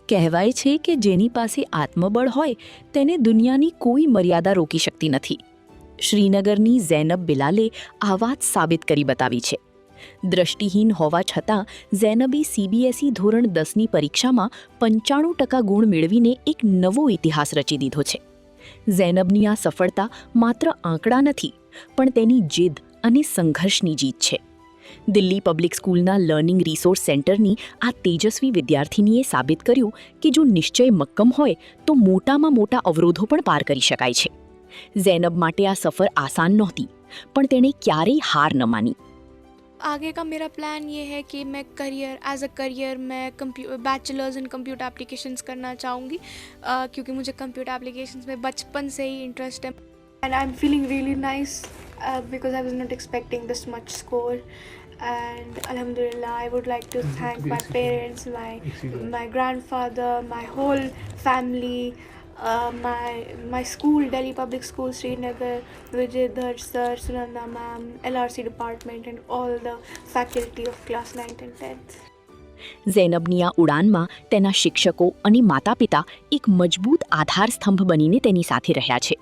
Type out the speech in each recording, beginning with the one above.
કહેવાય છે કે જેની પાસે આત્મબળ હોય તેને દુનિયાની કોઈ મર્યાદા રોકી શકતી નથી. શ્રીનગરની ઝૈનબ બિલાલે આ વાત સાબિત કરી બતાવી છે. દ્રષ્ટિહીન હોવા છતાં ઝૈનબે CBSE ધોરણ 10ની પરીક્ષામાં 95% ગુણ મેળવીને એક નવો ઇતિહાસ રચી દીધો છે. ઝૈનબની આ સફળતા માત્ર આંકડા નથી, પણ તેની જીદ અને સંઘર્ષની જીત છે. દિલ્હી પબ્લિક સ્કૂલના લર્નિંગ રિસોર્સ સેન્ટરની આ તેજસ્વી વિદ્યાર્થીનીએ સાબિત કર્યું કે જો નિશ્ચય મક્કમ હોય તો મોટામાં મોટા અવરોધો પણ પાર કરી શકાય છે. ઝૈનબ માટે આ સફર આસાન નહોતી, પણ તેણે ક્યારેય હાર ન માની. आगे का मेरा प्लान ये है कि मैं एज अ करियर मैं बैचलर्स इन कंप्यूटर एप्लीकेशंस करना चाहूँगी, क्योंकि मुझे कंप्यूटर एप्लीकेशंस में बचपन से ही इंटरेस्ट है. And I am feeling really nice because I was not expecting this much score. And alhamdulillah, I would like to thank my parents, my grandfather, my whole family, my school, Delhi Public School, Srinagar, Vijay sir, Sunanda ma'am, LRC department, and all the faculty of class 9th and 10th. ઝૈનબની આ ઉડાનમાં તેના શિક્ષકો અને માતા-પિતા એક મજબૂત આધાર સ્તંભ બનીને તેની સાથે રહ્યા છે.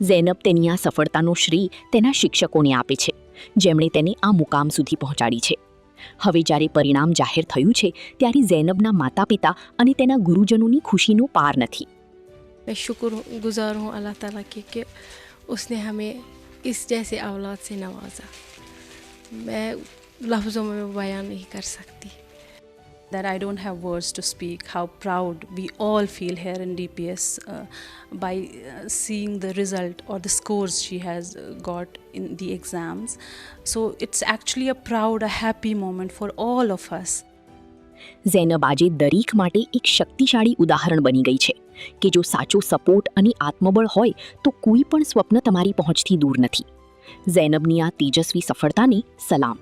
ઝૈનબ તેની આ સફળતાનો શ્રેય તેના શિક્ષકોને આપે છે, જેમણે તેને આ મુકામ સુધી પહોંચાડી છે. હવે જ્યારે પરિણામ જાહેર થયું છે, ત્યારે ઝૈનબના માતા-પિતા અને તેના ગુરુજનોની ખુશીનો પાર નથી. मैं शुक्रगुजार हूँ अल्लाह ताला की कि उसने हमें इस जैसे औलाद से नवाजा. मैं लफ्ज़ों में बयान नहीं कर सकती. That I don't have words to speak how proud we all feel here in DPS by seeing the result or the scores she has got in the exams. So it's actually a proud, a happy moment for all of us. ઝૈનબ આજે દરેક માટે એક શક્તિશાળી ઉદાહરણ બની ગઈ છે કે જો સાચો સપોર્ટ અને આત્મબળ હોય તો કોઈ પણ સ્વપ્ન તમારી પહોંચથી દૂર નથી. ઝૈનબની આ તેજસ્વી સફળતાને સલામ.